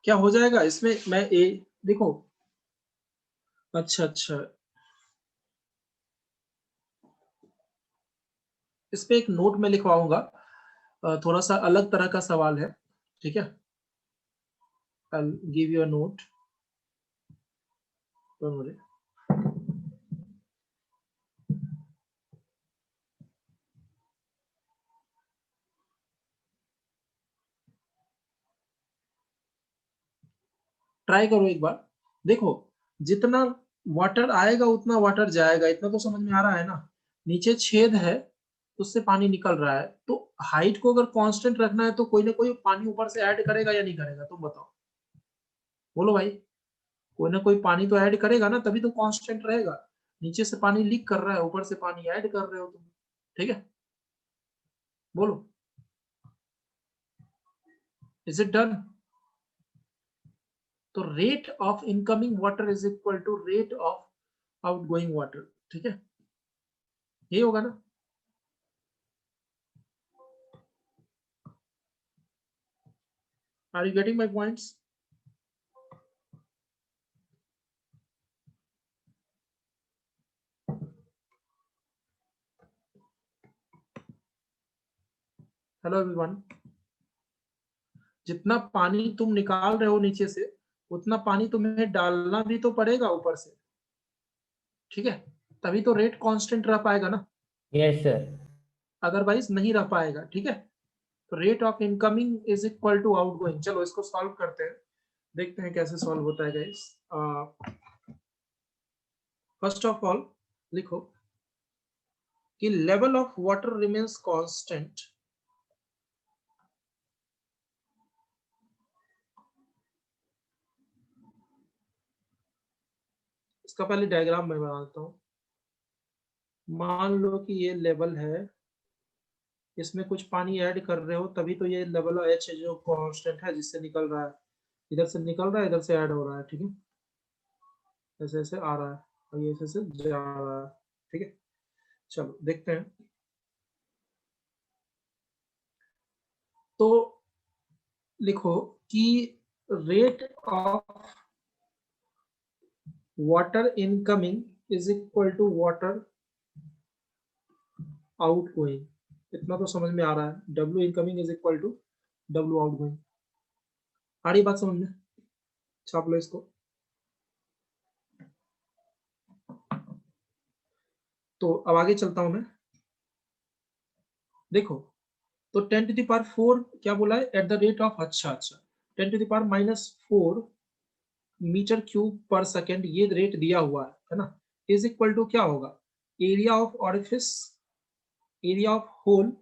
क्या हो जाएगा इसमें? मैं ए देखो, अच्छा अच्छा, इस पे एक नोट में लिखवाऊंगा, थोड़ा सा अलग तरह का सवाल है। ठीक है, I'll give you a note. Don't worry. Try करो एक बार, देखो जितना वाटर आएगा उतना वाटर जाएगा, इतना तो समझ में आ रहा है ना? नीचे छेद है, उससे पानी निकल रहा है, तो हाइट को अगर कांस्टेंट रखना है तो कोई ना कोई पानी ऊपर से ऐड करेगा या नहीं करेगा? तुम बताओ, बोलो भाई। कोई ना कोई पानी तो ऐड करेगा ना, तभी तो कांस्टेंट रहेगा। नीचे से पानी लीक कर रहा है, ऊपर से पानी ऐड कर रहे हो तुम। ठीक है, बोलो, इज इट डन? तो rate of incoming water is equal to rate of outgoing water. ठीक है, ये होगा ना? Are you getting my points? Hello everyone, जितना पानी तुम निकाल रहे हो नीचे से, उतना पानी तुम्हें डालना भी तो पड़ेगा ऊपर से। ठीक है, तभी तो रेट कांस्टेंट रह पाएगा ना। Yes sir. अदरवाइज नहीं रह पाएगा, ठीक है। तो rate of incoming is equal to outgoing. चलो इसको सॉल्व करते हैं, देखते हैं कैसे सॉल्व होता है गाइस। फर्स्ट ऑफ ऑल लिखो कि level of water remains constant इसका पहले डायग्राम मैं बना देता हूँ। मान लो कि ये लेवल है, इसमें कुछ पानी ऐड कर रहे हो तभी तो ये लेवल एच जो कांस्टेंट है जिससे निकल रहा है, इधर से निकल रहा है इधर से ऐड हो रहा है, ठीक है। ऐसे ऐसे आ रहा है और ये ऐसे ऐसे जा रहा है, ठीक है। चलो देखते हैं। तो लिखो कि rate of water incoming is equal to water outgoing. इतना तो समझ में आ रहा है, W incoming is equal to W outgoing. आ रही बात समझ में? छाप लो इसको। तो अब आगे चलता हूं मैं। देखो तो 10 टू द पावर 4 क्या बोला है, एट द रेट ऑफ, अच्छा 10 to the power -4 metre cube पर सेकेंड ये रेट दिया हुआ है ना, इज इक्वल टू क्या होगा, area of orifice, area of hole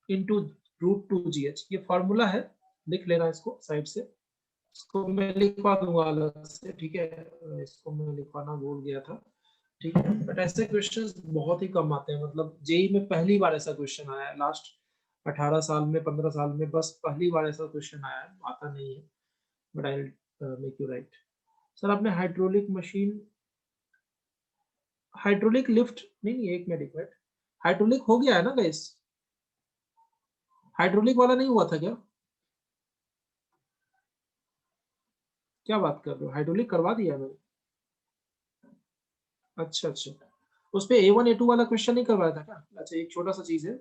into √2GH। ये फॉर्मूला है, लिख लेना इसको साइड से, इसको मैं लिखवा दूंगा अलग से, ठीक है। इसको मैं लिखवाना भूल गया था, ठीक है। बट ऐसे क्वेश्चंस बहुत ही कम आते हैं, मतलब जेई में पहली बार ऐसा क्वेश्चन आया है लास्ट 18 साल में 15 साल में, बस पहली बार ऐसा क्वेश्चन आया है, आता नहीं है। But I will make you right. Sir आपने हाइड्रोलिक मशीन, हाइड्रोलिक लिफ्ट नहीं, एक मिनट, हाइड्रोलिक हो गया है ना गाइस, हाइड्रोलिक वाला नहीं हुआ था क्या? क्या बात कर रहे हो, हाइड्रोलिक करवा दिया मैंने। अच्छा, उस पे A1 A2 वाला क्वेश्चन नहीं करवाया था क्या? अच्छा, एक छोटा सा चीज है,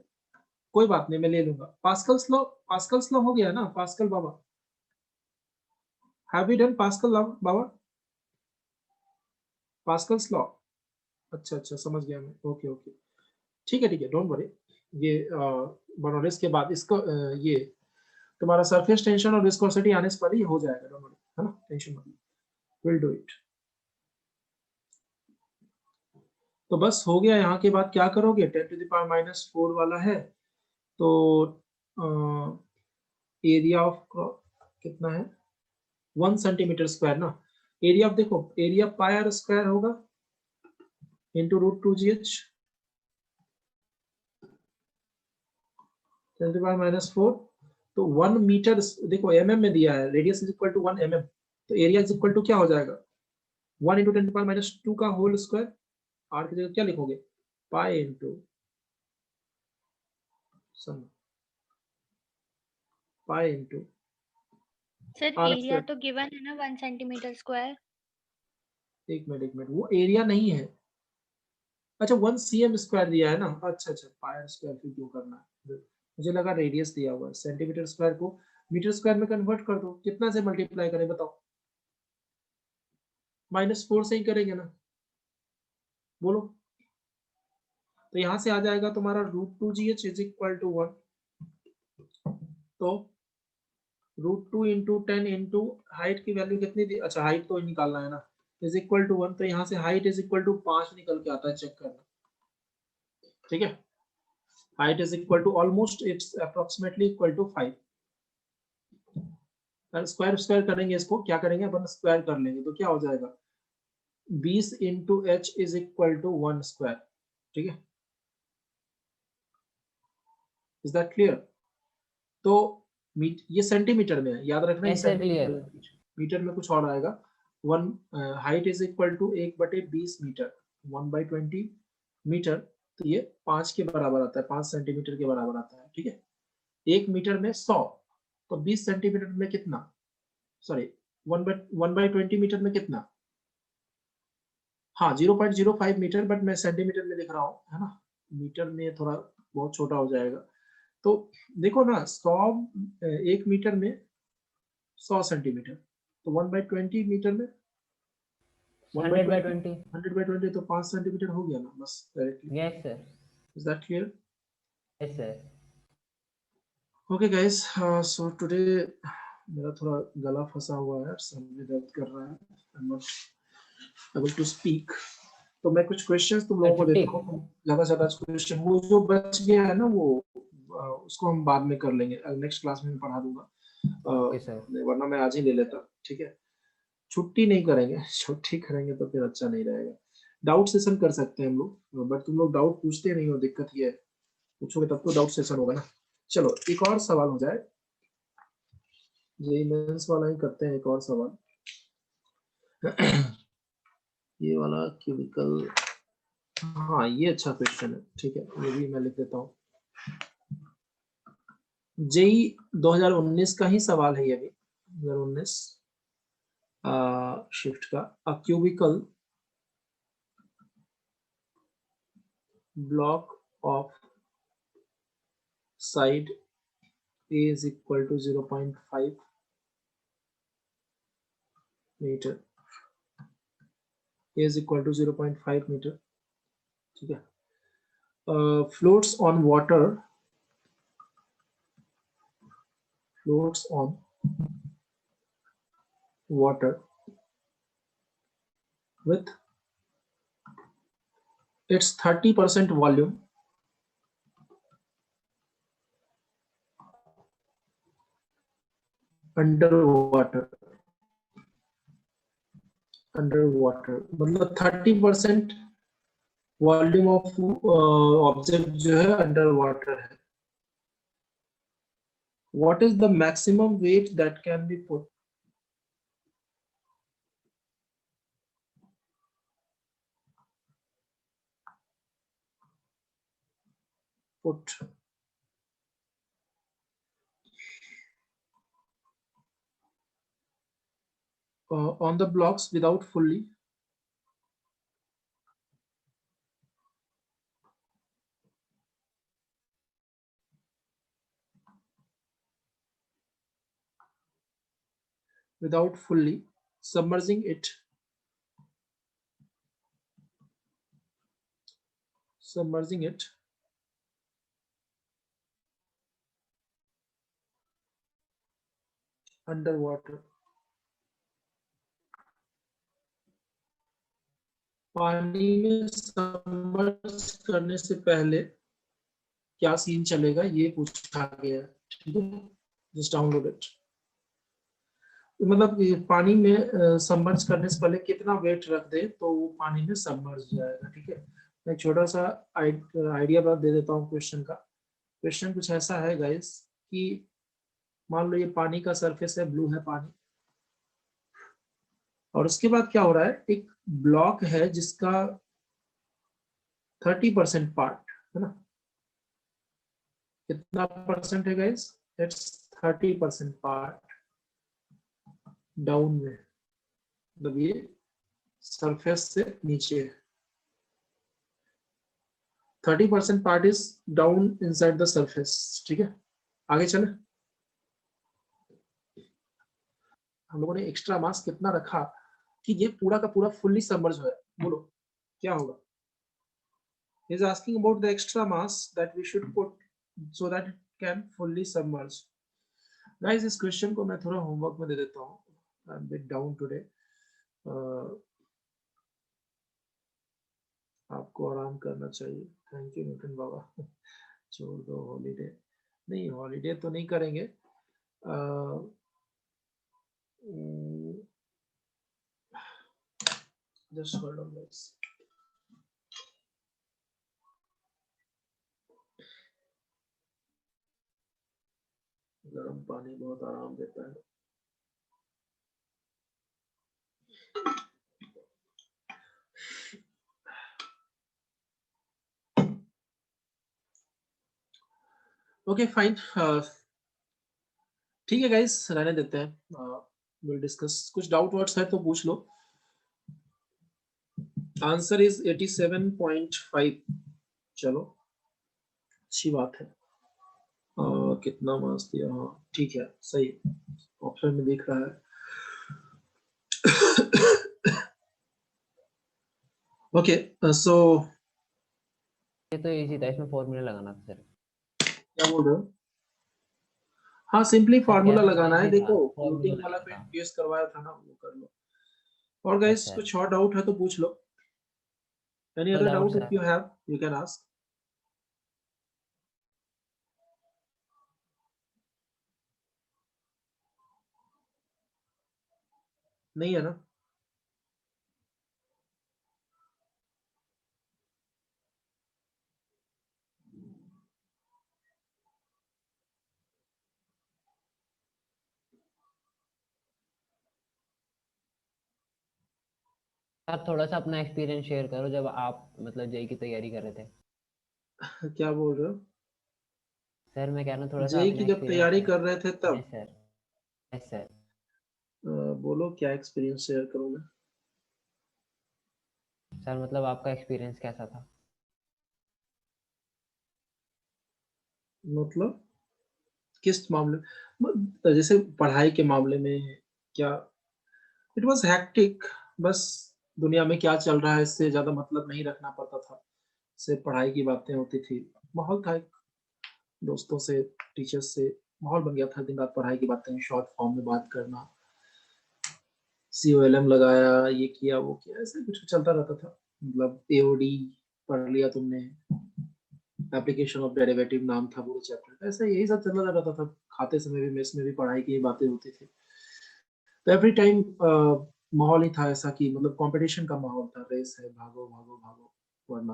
कोई बात नहीं, मैं ले लूंगा। पास्कल्स लॉ, पास्कल्स लॉ हो गया ना, पास्कल बाबा, have you done Pascal law बाबा, पास्कल्स लॉ? अच्छा समझ गया मैं, ओके ठीक है, डोंट वरी। ये बर्नौलीज के बाद इसको ये तुम्हारा सरफेस टेंशन और विस्कोसिटी आने से पर ही हो जाएगा, डोंट वरी, है ना, टेंशन मत लो, विल डू इट। तो बस हो गया। यहाँ के बाद क्या करोगे, 10 टू द पावर -4 वाला है, तो एरिया ऑफ कितना है, 1 सेंटीमीटर स्क्वायर ना। एरिया ऑफ, देखो एरिया पाई आर स्क्वायर होगा into √2GH, 10 to the power -4। तो 1 मीटर, देखो mm में दिया है, radius is equal to 1 mm, तो एरिया इज इक्वल टू क्या हो जाएगा, 1 इंटू 10 टू पावर -2 का होल स्क्वायर। आर की जगह क्या लिखोगे, pi into pi into sir r area square. तो गिवन है ना 1 सेंटीमीटर स्क्वायर। एक मिनट, वो एरिया नहीं है। अच्छा 1 cm स्क्वायर दिया है ना, अच्छा पाई स्क्वायर फिर क्यों करना है, मुझे लगा रेडियस दिया हुआ है। सेंटीमीटर स्क्वायर को मीटर स्क्वायर में कन्वर्ट कर दो, कितना से मल्टीप्लाई करें बताओ, -4 से ही करेंगे ना, बोलो। तो यहाँ से आ जाएगा तुम्हारा √2GH इज इक्वल टू 1, तो √2 इंटू 10 इंटू हाइट की वैल्यू कितनी दी, अच्छा हाइट तो निकालना है ना, इज इक्वल टू 1, तो यहाँ से हाइट इज इक्वल टू 5 निकल के आता है, चेक करना, ठीक है। Height is equal to almost, it's approximately equal to 5। Square करेंगे, इसको क्या करेंगे अपन, स्क्वायर कर लेंगे, तो क्या हो जाएगा, 20 into h is equal to 1 square, ठीक है। Is that clear? तो ये सेंटीमीटर में है, याद रखना, ये सेंटीमीटर, मीटर में कुछ और आएगा। 1 height is equal to 1/20 metre, 1/20 metre, तो ये 5 के बराबर आता है, 5 सेंटीमीटर के बराबर आता है, ठीक है। 1 मीटर में 100, तो 20 सेंटीमीटर में कितना, सॉरी 1/20 मीटर में कितना, हाँ 0.05 मीटर, बट मैं सेंटीमीटर में लिख रहा हूँ, है ना, मीटर में थोड़ा बहुत छोटा हो जाएगा। तो देखो ना, 1 मीटर में 100 सेंटीमीटर, तो 1/20 मीटर में 100/20 तो 5 सेंटीमीटर हो गया ना, बस directly. Yes sir. Is that clear? Yes, sir. Okay guys, so today मेरा थोड़ा गला फंसा हुआ है, सर में दर्द कर रहा है, I am not able to speak. तो मैं कुछ क्वेश्चंस तुम लोगों को छुट्टी। देता हूँ, ज्यादा से ज्यादा क्वेश्चन वो जो बच गया है ना वो उसको हम बाद में कर लेंगे, नेक्स्ट क्लास में पढ़ा दूंगा। Okay sir. वरना मैं आज ही ले लेता, ठीक है। छुट्टी नहीं करेंगे, छुट्टी करेंगे तो फिर अच्छा नहीं रहेगा। डाउट सेशन कर सकते हैं हम लोग, बट तुम लोग डाउट पूछते नहीं हो, दिक्कत ये है। पूछोगे तब तो डाउट सेशन होगा ना। चलो एक और सवाल हो जाए, ये मेंस वाला ही करते हैं, एक और सवाल। ये वाला क्यूबिकल, हाँ ये अच्छा क्वेश्चन है, ठीक है, ये भी मैं लिख देता हूँ। जेई 2019 का ही सवाल है ये भी, 2019 शिफ्ट का। A cubical block of side A is equal to 0.5 meter. A is equal to 0.5 meter. ठीक है। Floats on water. Floats on water with its 30% volume underwater. Underwater मतलब 30% वॉल्यूम ऑफ ऑब्जेक्ट जो है अंडर वाटर है। What is the maximum weight that can be put? On the blocks without fully submerging it underwater. पानी में सबमर्ज करने से पहले क्या सीन चलेगा ये पूछा गया है, ठीक है। Just download it. मतलब ये पानी में सबमर्ज करने से पहले कितना वेट रख दे तो वो पानी में सबमर्ज हो जाएगा, ठीक है। मैं एक छोटा सा आइडिया बात दे देता हूँ क्वेश्चन का। क्वेश्चन कुछ ऐसा है गाइस कि मान लो ये पानी का सरफेस है, ब्लू है पानी, और उसके बाद क्या हो रहा है, एक ब्लॉक है जिसका 30% पार्ट है ना। कितना परसेंट है गाइस? इट्स 30% पार्ट डाउन में, मतलब ये सरफेस से नीचे है। 30% part is down inside the surface, ठीक है। आगे चले, हम लोगों ने एक्स्ट्रा मास कितना रखा कि ये पूरा का पूरा फुल्ली सबमर्ज हो, बोलो क्या होगा? He is asking about the extra mass that we should put so that it can fully submerge. Guys, इस क्वेश्चन को मैं थोड़ा होमवर्क में दे देता हूँ। I'm a bit down today. आपको आराम करना चाहिए। थैंक यू नितिन बाबा। छोड़ दो हॉलीडे, नहीं हॉलीडे तो नहीं करेंगे। Just hold on guys. गर्म पानी बहुत आराम देता है। ओके फाइन, ठीक है गाइस, रहने देते हैं। Will discuss. कुछ डाउट वर्ड्स है तो पूछ लो। Answer is 87.5। चलो अच्छी बात है। कितना मार्क्स दिया? हाँ ठीक है, सही ऑप्शन में दिख रहा है। ओके सो ये तो इजी था, इसमें फॉर्मूला लगाना था सर। क्या बोल रहे हो? हाँ, सिंपली सर फार्मूला कहना लगाना है। वैसे था, देखो फॉर्मूला फ्लोटिंग वाला लगाना पे था। यूज करवाया था ना, वो कर लो। और यस गाइस सर, कुछ और डाउट है तो पूछ लो। Any no other doubt doubt if sir. You have you can ask. नहीं है ना? सर थोड़ा सा अपना एक्सपीरियंस शेयर करो, जब आप मतलब जेई की तैयारी कर रहे थे। क्या बोल रहे हो? सर मैं कह रहा हूँ थोड़ा सा जेई अपना की जब एक्सपीरियंस तैयारी शेयर। कर रहे थे तब? Yes sir, yes sir. बोलो क्या एक्सपीरियंस शेयर करूँ मैं? सर मतलब आपका एक्सपीरियंस कैसा था? मतलब किस मामले जैसे पढ़ाई के मामले में क्या? It was hectic. बस दुनिया में क्या चल रहा है इससे ज्यादा मतलब नहीं रखना पड़ता था। सिर्फ पढ़ाई की बातें होती थी। माहौल था एक, दोस्तों से, टीचर्स से माहौल बन गया था। दिन रात पढ़ाई की बातें, शॉर्ट फॉर्म में बात करना, COLM लगाया, ये किया वो किया, ऐसे कुछ चलता रहता था। मतलब AOD पढ़ लिया तुमने, एप्लीकेशन ऑफ डेरिवेटिव नाम था पूरे चैप्टर का, ऐसा यही सब चलता रहता था। खाते समय भी, मेस में भी पढ़ाई की बातें होती थी। तो एवरी टाइम माहौल ही था ऐसा कि मतलब कंपटीशन का माहौल था। रेस है, भागो भागो भागो, वरना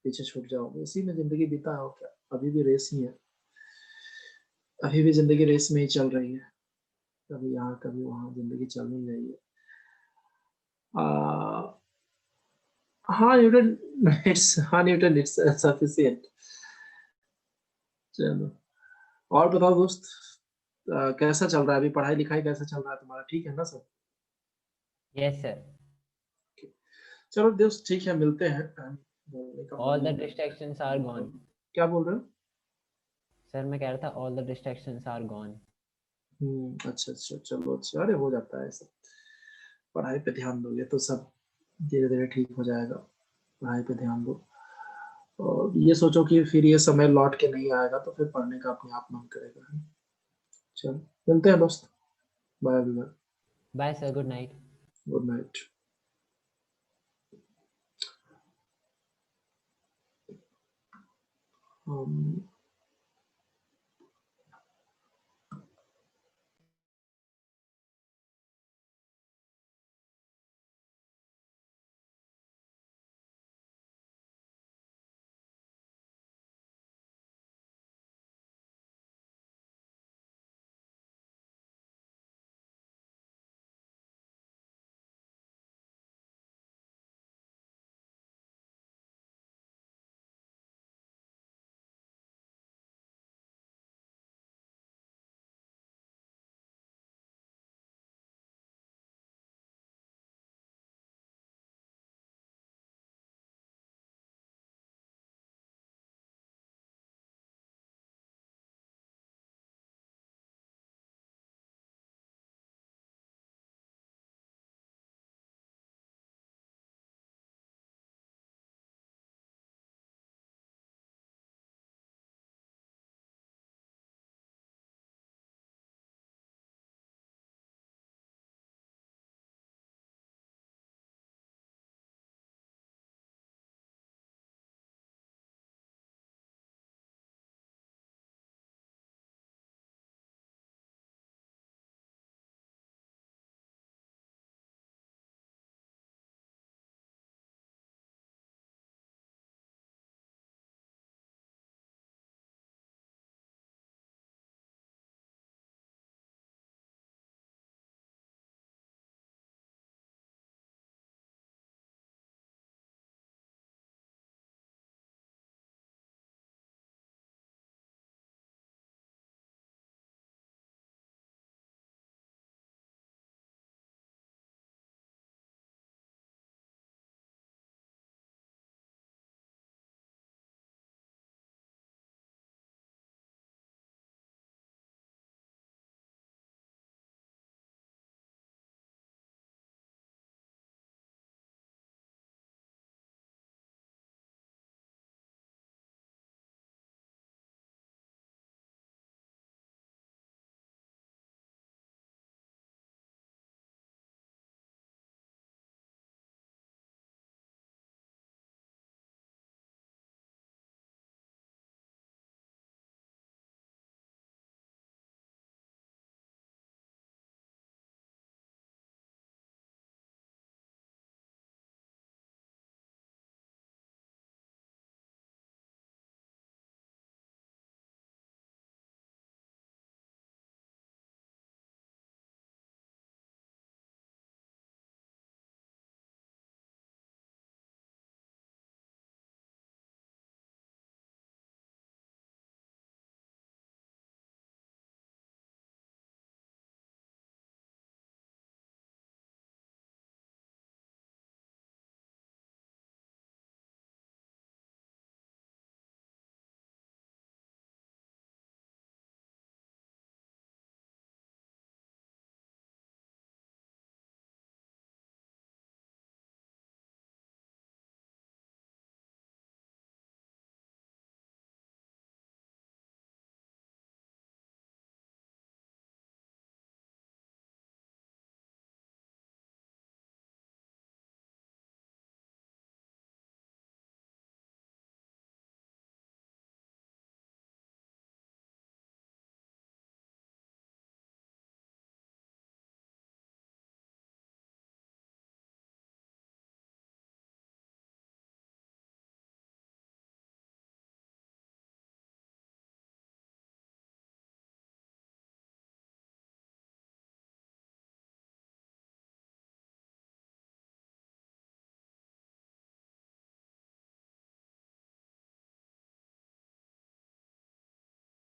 पीछे छूट जाओगे। इसी में जिंदगी बीता है और क्या। अभी भी रेस ही है। अभी भी जिंदगी रेस में ही चल रही है। कभी यहाँ कभी वहाँ जिंदगी चल नहीं रही है। हाँ न्यूटन इट्स सफिशिएंट। चलो, और बताओ दोस्त, कैसा चल रहा है अभी? पढ़ाई लिखाई कैसा चल रहा है तुम्हारा? ठीक है ना सब? Yes sir. चलो दोस्त, ठीक है, मिलते हैं। बोलने का मन ऑल ही द नहीं डिस्ट्रैक्शंस आर गॉन। है। क्या बोल रहे हो? सर मैं कह रहा था all the distractions are gone. अच्छा अच्छा, चलो अच्छा। अरे हो जाता है सब। पढ़ाई पे ध्यान दोगे तो सब धीरे धीरे ठीक हो जाएगा। पढ़ाई पे ध्यान दो, और ये सोचो कि फिर ये समय लौट के नहीं आएगा, तो फिर पढ़ने का अपने आप मन करेगा। चलो, मिलते हैं दोस्त। Bye bye. Bye sir, good night. Good night.